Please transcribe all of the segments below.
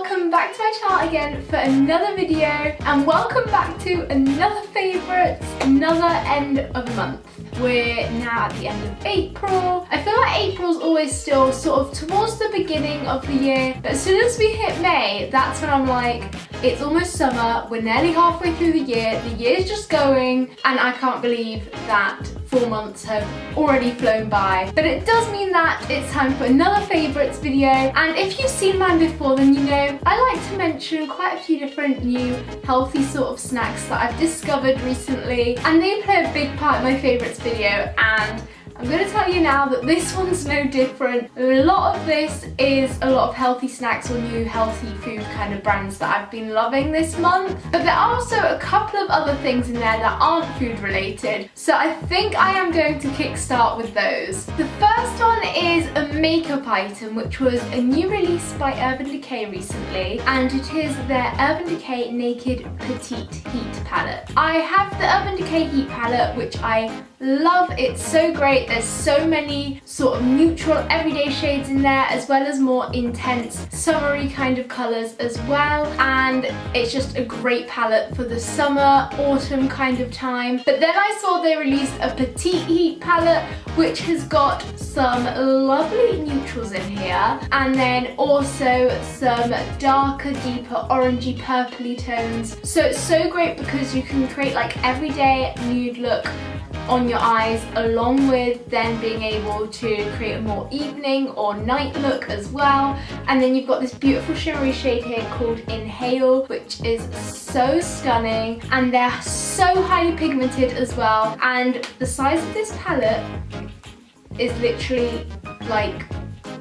welcome back to my channel again for another video, and welcome back to another favourites, another end of the month. We're now at the end of April. I feel like April's always still sort of towards the beginning of the year, but as soon as we hit May, that's when I'm like, it's almost summer, we're nearly halfway through the year's just going, and I can't believe that 4 months have already flown by. But it does mean that it's time for another favourites video, and if you've seen mine before, then you know I like to mention quite a few different new healthy sort of snacks that I've discovered recently, and they play a big part in my favourites video, and I'm going to tell you now that this one's no different. A lot of this is a lot of healthy snacks or new healthy food kind of brands that I've been loving this month. But there are also a couple of other things in there that aren't food related. So I think I am going to kickstart with those. The first one is a makeup item, which was a new release by Urban Decay recently. And it is their Urban Decay Naked Petite Heat Palette. I have the Urban Decay Heat Palette, which I love. It's so great. There's so many sort of neutral everyday shades in there, as well as more intense summery kind of colours as well, and it's just a great palette for the summer, autumn kind of time. But then I saw they released a petite heat palette, which has got some lovely neutrals in here, and then also some darker, deeper orangey purpley tones. So it's so great because you can create like everyday nude look on your eyes, along with then being able to create a more evening or night look as well. And then you've got this beautiful shimmery shade here called Inhale, which is so stunning, and they're so highly pigmented as well. And the size of this palette is literally like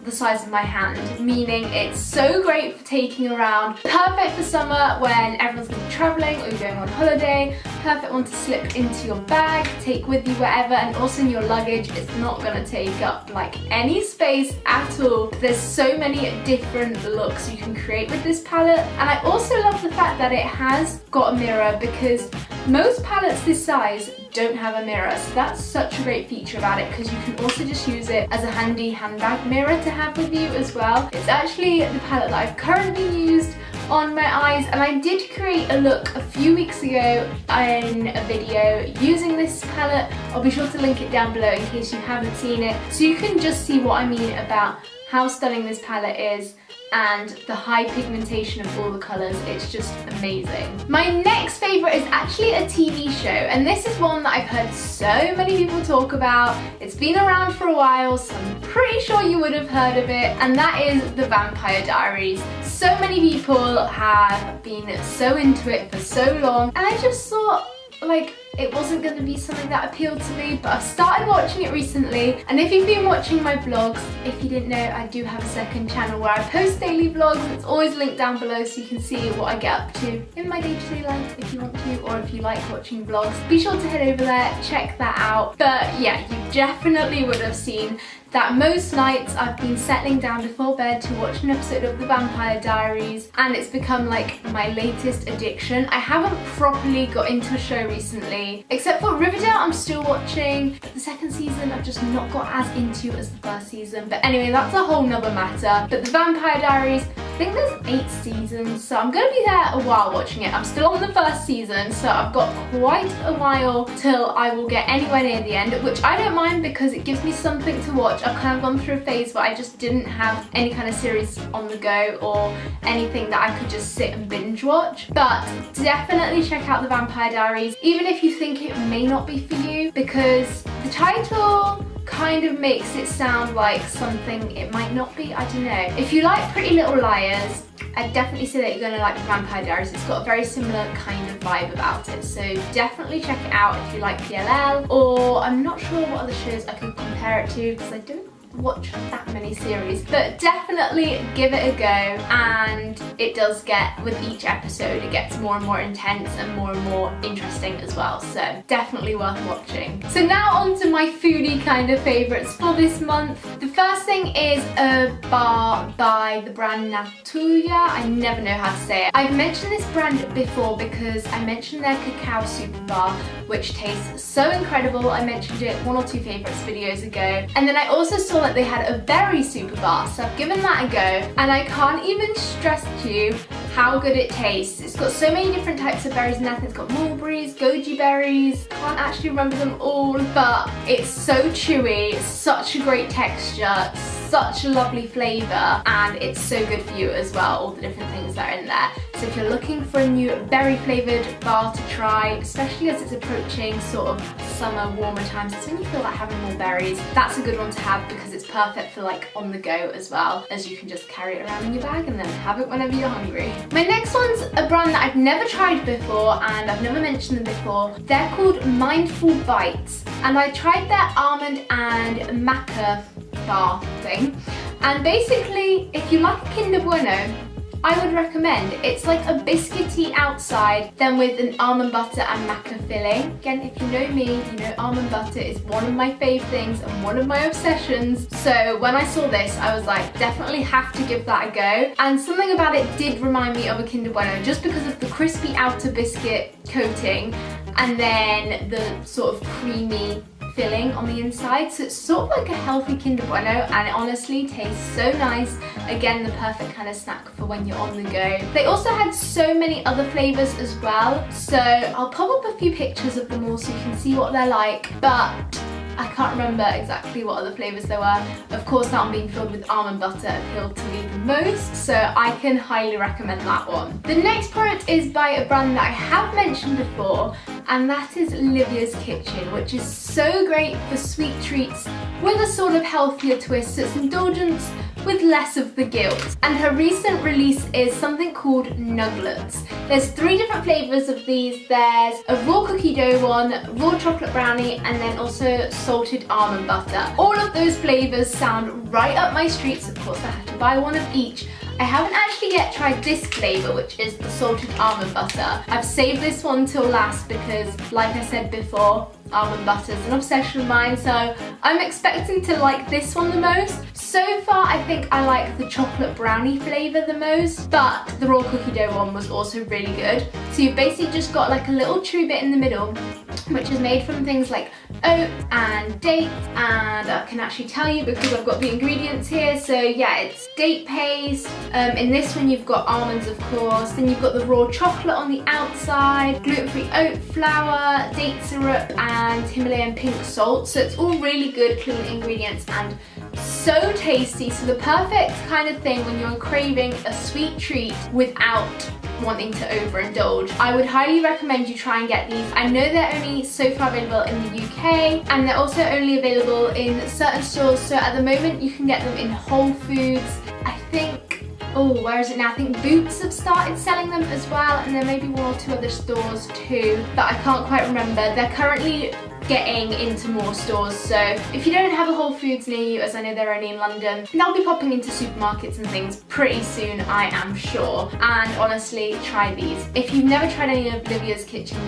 the size of my hand, meaning it's so great for taking around, perfect for summer when everyone's going to be travelling or you're going on holiday, perfect one to slip into your bag, take with you wherever, and also in your luggage. It's not going to take up like any space at all. There's so many different looks you can create with this palette, and I also love the fact that it has got a mirror, because most palettes this size don't have a mirror, so that's such a great feature about it, because you can also just use it as a handy handbag mirror to have with you as well. It's actually the palette that I've currently used on my eyes, and I did create a look a few weeks ago in a video using this palette. I'll be sure to link it down below in case you haven't seen it, so you can just see what I mean about how stunning this palette is and the high pigmentation of all the colours. It's just amazing. My next favourite is actually a TV show, and this is one that I've heard so many people talk about. It's been around for a while, so I'm pretty sure you would have heard of it, and that is the Vampire Diaries. So many people have been so into it for so long, and I just thought like it wasn't going to be something that appealed to me, but I've started watching it recently. And if you've been watching my vlogs, if you didn't know, I do have a second channel where I post daily vlogs. It's always linked down below so you can see what I get up to in my day-to-day life if you want to, or if you like watching vlogs, be sure to head over there, check that out. But yeah, you definitely would have seen that most nights I've been settling down before bed to watch an episode of the Vampire Diaries, and it's become like my latest addiction. I haven't properly got into a show recently, except for Riverdale I'm still watching, but the second season I've just not got as into as the first season. But anyway, that's a whole nother matter. But the Vampire Diaries, I think there's 8 seasons, so I'm going to be there a while watching it. I'm still on the first season, so I've got quite a while till I will get anywhere near the end, which I don't mind because it gives me something to watch. I've kind of gone through a phase where I just didn't have any kind of series on the go or anything that I could just sit and binge watch. But definitely check out the Vampire Diaries, even if you think it may not be for you, because the title kind of makes it sound like something it might not be. I don't know. If you like Pretty Little Liars, I'd definitely say that you're going to like the Vampire Diaries. It's got a very similar kind of vibe about it, so definitely check it out if you like PLL, or I'm not sure what other shows I could compare it to because I don't watch that many series, but definitely give it a go. And it does get, with each episode, it gets more and more intense and more interesting as well, so definitely worth watching. So now on to my foodie kind of favourites for this month. The first thing is a bar by the brand Natuya. I never know how to say it. I've mentioned this brand before because I mentioned their cacao super bar, which tastes so incredible. I mentioned it 1 or 2 favourites videos ago, and then I also saw saw that they had a berry super bar, so I've given that a go, and I can't even stress to you how good it tastes. It's got so many different types of berries in there. It's got mulberries, goji berries, can't actually remember them all, but it's so chewy, such a great texture, such a lovely flavour, and it's so good for you as well, all the different things that are in there. So if you're looking for a new berry flavoured bar to try, especially as it's approaching sort of summer, warmer times, it's when you feel like having more berries, that's a good one to have because it's perfect for like on the go as well, as you can just carry it around in your bag and then have it whenever you're hungry. My next one's a brand that I've never tried before and I've never mentioned them before. They're called Mindful Bites, and I tried their almond and maca bar thing, and basically if you like a Kinder Bueno, I would recommend. It's like a biscuity outside, then with an almond butter and maca filling. Again, if you know me, you know almond butter is one of my fave things and one of my obsessions. So when I saw this, I was like, definitely have to give that a go. And something about it did remind me of a Kinder Bueno, just because of the crispy outer biscuit coating and then the sort of creamy filling on the inside. So it's sort of like a healthy Kinder Bueno, and it honestly tastes so nice. Again, the perfect kind of snack for when you're on the go. They also had so many other flavours as well, so I'll pop up a few pictures of them all so you can see what they're like, but I can't remember exactly what other flavours there were. Of course, that one being filled with almond butter appealed to me the most, so I can highly recommend that one. The next product is by a brand that I have mentioned before, and that is Livia's Kitchen, which is so great for sweet treats with a sort of healthier twist. So it's indulgence with less of the guilt. And her recent release is something called Nuggets. There's 3 different flavours of these. There's a raw cookie dough one, raw chocolate brownie, and then also salted almond butter. All of those flavours sound right up my street, so of course I have to buy one of each. I haven't actually yet tried this flavour, which is the salted almond butter. I've saved this one till last because, like I said before, almond butter is an obsession of mine, so I'm expecting to like this one the most. So far, I think I like the chocolate brownie flavour the most, but the raw cookie dough one was also really good. So you've basically just got like a little chewy bit in the middle, which is made from things like oats and dates, and I can actually tell you because I've got the ingredients here. So yeah, it's date paste. In this one you've got almonds, of course, then you've got the raw chocolate on the outside, gluten-free oat flour, date syrup, and Himalayan pink salt. So it's all really good, clean ingredients and so tasty. So the perfect kind of thing when you're craving a sweet treat without wanting to overindulge. I would highly recommend you try and get these. I know they're only so far available in the UK, and they're also only available in certain stores. So at the moment you can get them in Whole Foods. I think, oh, where is it now? I think Boots have started selling them as well, and there may be 1 or 2 other stores too, but I can't quite remember. They're currently getting into more stores, so if you don't have a Whole Foods near you, as I know they're only in London, they'll be popping into supermarkets and things pretty soon, I am sure. And honestly, try these. If you've never tried any of Livia's Kitchen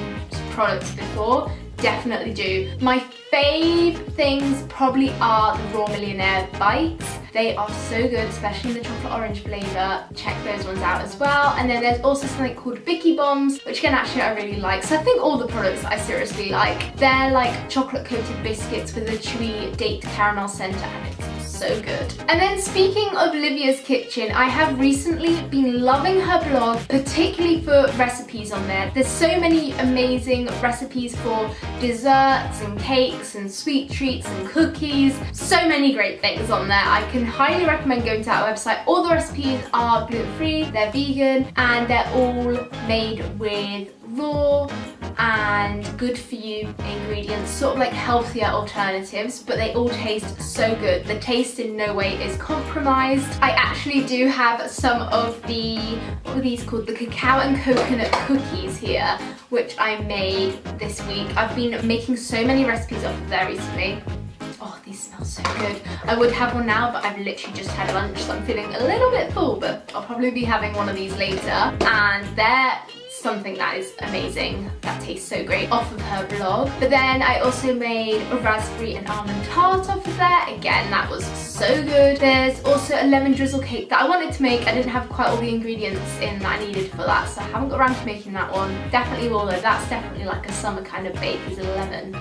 products before, definitely do. My fave things probably are the Raw Millionaire Bites. They are so good, especially in the chocolate orange flavour. Check those ones out as well. And then there's also something called Bicky Bombs, which again actually I really like. So I think all the products I seriously like. They're like chocolate coated biscuits with a chewy date caramel centre, and it's so good. And then speaking of Livia's Kitchen, I have recently been loving her blog, particularly for recipes on there. There's so many amazing recipes for desserts and cakes and sweet treats and cookies. So many great things on there. I can highly recommend going to that website. All the recipes are gluten-free, they're vegan, and they're all made with raw and good for you ingredients, sort of like healthier alternatives, but they all taste so good. The taste in no way is compromised. I actually do have some of the, what are these called? The cacao and coconut cookies here, which I made this week. I've been making so many recipes off of there recently. Oh, these smell so good. I would have one now, but I've literally just had lunch, so I'm feeling a little bit full, but I'll probably be having one of these later. And they're something that is amazing, that tastes so great, off of her blog. But then I also made a raspberry and almond tart off of there. Again, that was so good. There's also a lemon drizzle cake that I wanted to make. I didn't have quite all the ingredients in that I needed for that, so I haven't got around to making that one. Definitely will though. That's definitely like a summer kind of bake, is a lemon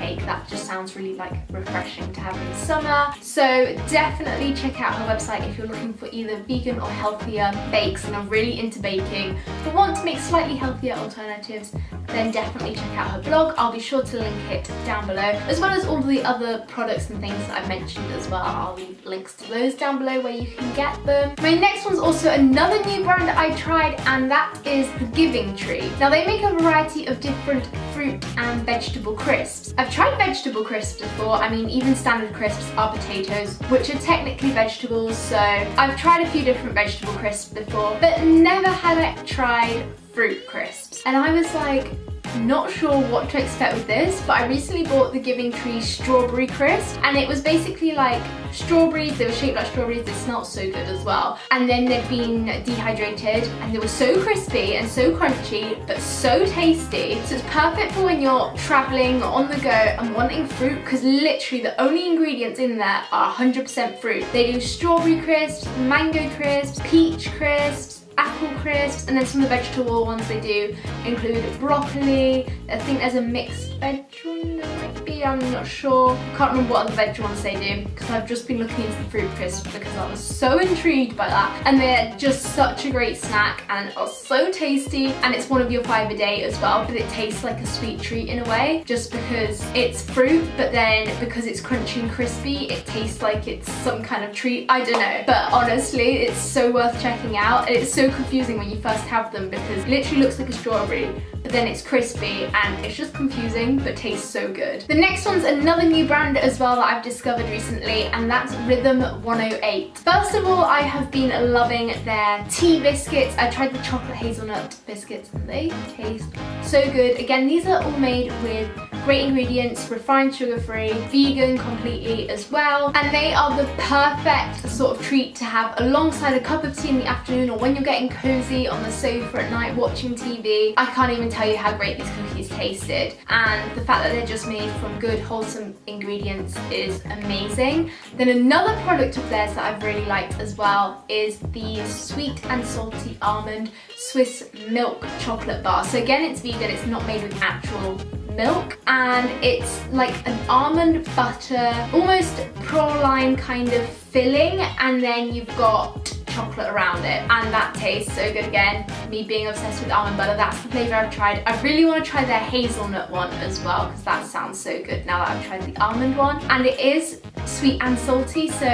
cake. That just sounds really like refreshing to have in the summer. So definitely check out her website if you're looking for either vegan or healthier bakes and are really into baking but want to make slightly healthier alternatives. Then definitely check out her blog. I'll be sure to link it down below, as well as all the other products and things that I've mentioned as well. I'll leave links to those down below where you can get them. My next one's also another new brand that I tried, and that is the Giving Tree. Now they make a variety of different fruit and vegetable crisps. I've tried vegetable crisps before. I mean, even standard crisps are potatoes, which are technically vegetables, so I've tried a few different vegetable crisps before, but never had I tried fruit crisps. And I was like, not sure what to expect with this, but I recently bought the Giving Tree strawberry crisp, and it was basically like strawberries. They were shaped like strawberries. They smelled so good as well, and then they'd been dehydrated and they were so crispy and so crunchy but so tasty. So it's perfect for when you're traveling or on the go and wanting fruit, because literally the only ingredients in there are 100% fruit. They do strawberry crisps, mango crisps, peach crisps, apple crisps, and then some of the vegetable ones they do include broccoli. I think there's a mixed veg one there might be, I'm not sure. Can't remember what other veg ones they do because I've just been looking into the fruit crisps because I was so intrigued by that. And they're just such a great snack and are so tasty, and it's one of your 5 a day as well, but it tastes like a sweet treat in a way, just because it's fruit, but then because it's crunchy and crispy, it tastes like it's some kind of treat. I don't know, but honestly, it's so worth checking out. And it's so confusing when you first have them because it literally looks like a strawberry, but then it's crispy and it's just confusing but tastes so good. The next one's another new brand as well that I've discovered recently, and that's Rhythm 108. First of all, I have been loving their tea biscuits. I tried the chocolate hazelnut biscuits and they taste so good. Again, these are all made with great ingredients, refined sugar-free, vegan completely as well, and they are the perfect sort of treat to have alongside a cup of tea in the afternoon or when you're getting cozy on the sofa at night watching TV. I can't even tell you how great these cookies tasted, and the fact that they're just made from good wholesome ingredients is amazing. Then another product of theirs that I've really liked as well is the sweet and salty almond Swiss milk chocolate bar. So again, it's vegan, it's not made with actual milk, and it's like an almond butter, almost praline kind of filling, and then you've got chocolate around it, and that tastes so good. Again, me being obsessed with almond butter, that's the flavour I've tried. I really want to try their hazelnut one as well because that sounds so good now that I've tried the almond one, and it is sweet and salty, so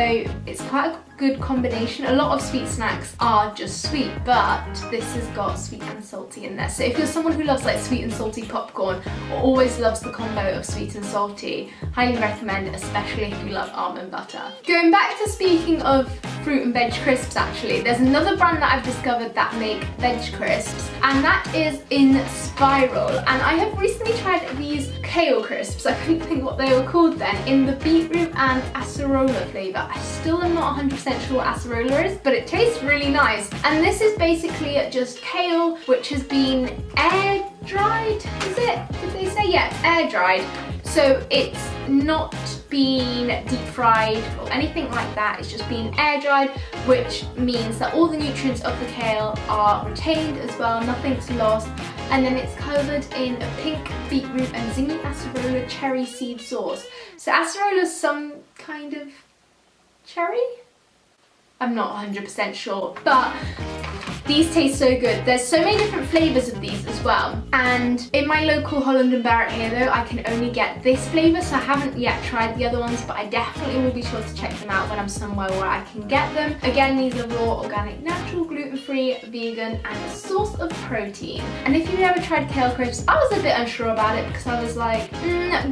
it's quite a good combination. A lot of sweet snacks are just sweet, but this has got sweet and salty in there. So if you're someone who loves like sweet and salty popcorn or always loves the combo of sweet and salty, highly recommend, especially if you love almond butter. Going back to speaking of fruit and veg crisps, actually, there's another brand that I've discovered that make veg crisps, and that is in Spiral. And I have recently tried these kale crisps, I couldn't think what they were called then, in the beetroot and acerola flavour. I still am not 100% sure what acerola is, but it tastes really nice. And this is basically just kale which has been air dried, is it? Did they say? Yeah, air dried. So it's not been deep fried or anything like that, it's just been air dried, which means that all the nutrients of the kale are retained as well, nothing's lost. And then it's covered in a pink beetroot and zingy acerola cherry seed sauce. So acerola is some kind of cherry? I'm not 100% sure, but these taste so good. There's so many different flavours of these as well. And in my local Holland & Barrett here though, I can only get this flavour, so I haven't yet tried the other ones, but I definitely will be sure to check them out when I'm somewhere where I can get them. Again, these are raw, organic, natural, gluten-free, vegan, and a source of protein. And if you've ever tried kale crisps, I was a bit unsure about it because I was like,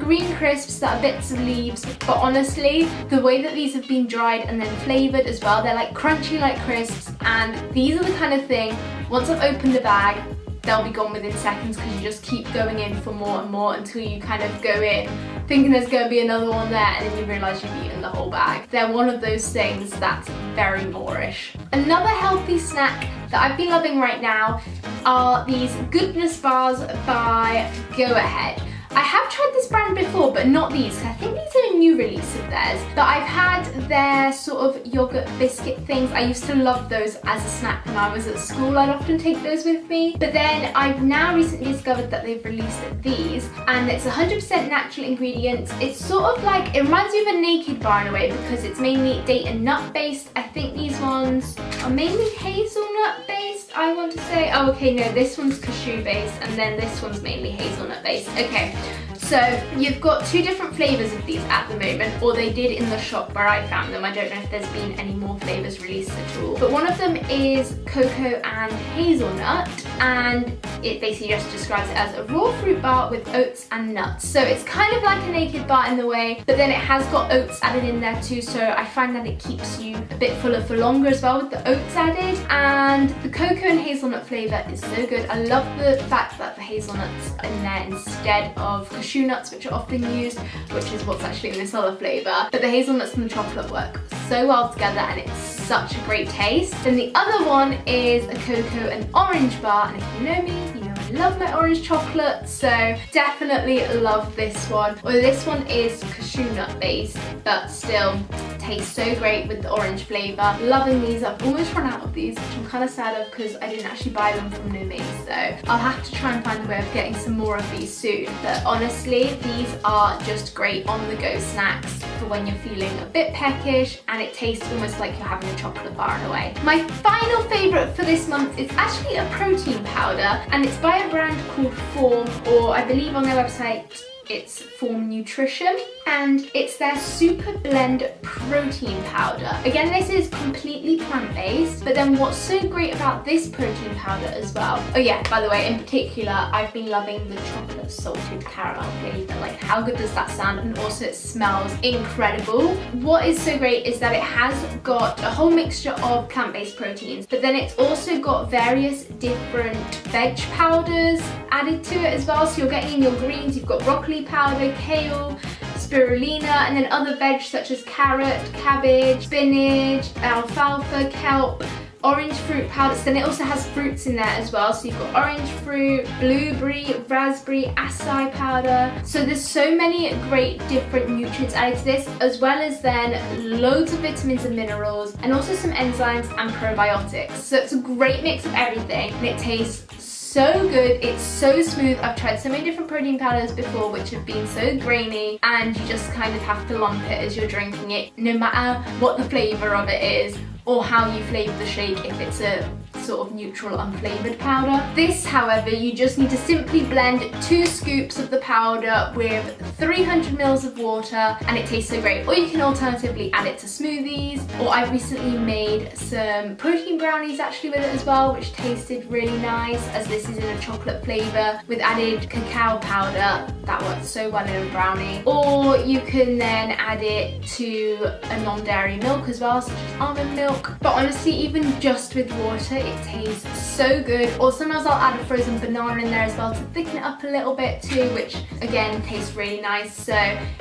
green crisps that are bits of leaves. But honestly, the way that these have been dried and then flavoured as well, they're like crunchy like crisps, and these are the kind of thing, once I've opened the bag, they'll be gone within seconds because you just keep going in for more and more until you kind of go in thinking there's going to be another one there, and then you realise you've eaten the whole bag. They're one of those things that's very Moorish. Another healthy snack that I've been loving right now are these goodness bars by Go Ahead. I have tried this brand before, but not these. I think these are a new release of theirs. But I've had their sort of yogurt biscuit things. I used to love those as a snack when I was at school. I'd often take those with me. But then I've now recently discovered that they've released these, and it's 100% natural ingredients. It's sort of like, it reminds me of a Naked Bar in a way because it's mainly date and nut based. I think these ones are mainly hazelnut based, I want to say. Oh, okay, no, this one's cashew based, and then this one's mainly hazelnut based. Okay, so you've got two different flavours of these at the moment, or they did in the shop where I found them. I don't know if there's been any more flavours released at all. But one of them is cocoa and hazelnut, and it basically just describes it as a raw fruit bar with oats and nuts. So it's kind of like a Naked Bar in the way, but then it has got oats added in there too, so I find that it keeps you a bit fuller for longer as well with the oats added. And the cocoa and hazelnut flavour is so good. I love the fact that the hazelnuts are in there instead of cashew nuts, which are often used, which is what's actually in this other flavour. But the hazelnuts and the chocolate work so well together, and it's such a great taste. Then the other one is a cocoa and orange bar, and if you know me, you know I love my orange chocolate, so definitely love this one. Well, this one is cashew nut based, but still tastes so great with the orange flavour. Loving these. I've almost run out of these, which I'm kind of sad of because I didn't actually buy them from Nomi, so I'll have to try and find a way of getting some more of these soon. But honestly, these are just great on-the-go snacks for when you're feeling a bit peckish, and it tastes almost like you're having a chocolate bar in a way. My final favourite for this month is actually a protein powder, and it's by a brand called Form, or I believe on their website it's Form Nutrition, and it's their Super Blend Protein Powder. Again, this is completely plant-based, but then what's so great about this protein powder as well, oh yeah, by the way, in particular, I've been loving the chocolate salted caramel flavour. Like, how good does that sound? And also it smells incredible. What is so great is that it has got a whole mixture of plant-based proteins, but then it's also got various different veg powders added to it as well. So you're getting in your greens, you've got broccoli powder, kale, spirulina, and then other veg such as carrot, cabbage, spinach, alfalfa, kelp, orange fruit powders. Then it also has fruits in there as well, so you've got orange fruit, blueberry, raspberry, acai powder. So there's so many great different nutrients added to this, as well as then loads of vitamins and minerals, and also some enzymes and probiotics. So it's a great mix of everything, and it tastes so good. It's so smooth. I've tried so many different protein powders before which have been so grainy, and you just kind of have to lump it as you're drinking it, no matter what the flavour of it is or how you flavour the shake, if it's a sort of neutral unflavoured powder. This, however, you just need to simply blend 2 scoops of the powder with 300 ml of water, and it tastes so great. Or you can alternatively add it to smoothies, or I've recently made some protein brownies actually with it as well, which tasted really nice, as this is in a chocolate flavour with added cacao powder. That works so well in a brownie. Or you can then add it to a non-dairy milk as well, such as almond milk. But honestly, even just with water, it tastes so good. Or sometimes I'll add a frozen banana in there as well to thicken it up a little bit too, which again tastes really nice. So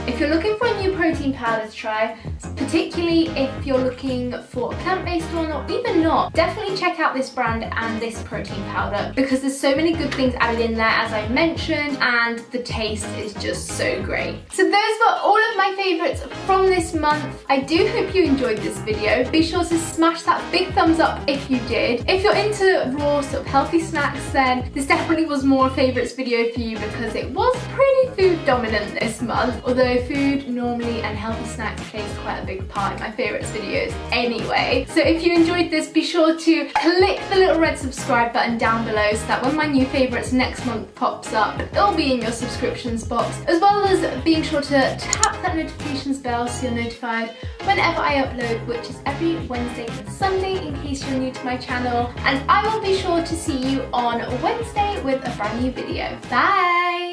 if you're looking for a new protein powder to try, particularly if you're looking for a plant-based one or even not, definitely check out this brand and this protein powder, because there's so many good things added in there, as I mentioned, and the taste is just so great. So those were all of my favourites from this month. I do hope you enjoyed this video. Be sure to smash that big thumbs up if you did. If you're into raw sort of healthy snacks, then this definitely was more a favourites video for you, because it was pretty food dominant this month, although food normally and healthy snacks plays quite a big part in my favourites videos anyway. So if you enjoyed this, be sure to click the little red subscribe button down below, so that when my new favourites next month pops up, it'll be in your subscriptions box, as well as being sure to tap that notifications bell so you're notified whenever I upload, which is every Wednesday and Sunday in case you're new to my channel. And I will be sure to see you on Wednesday with a brand new video. Bye!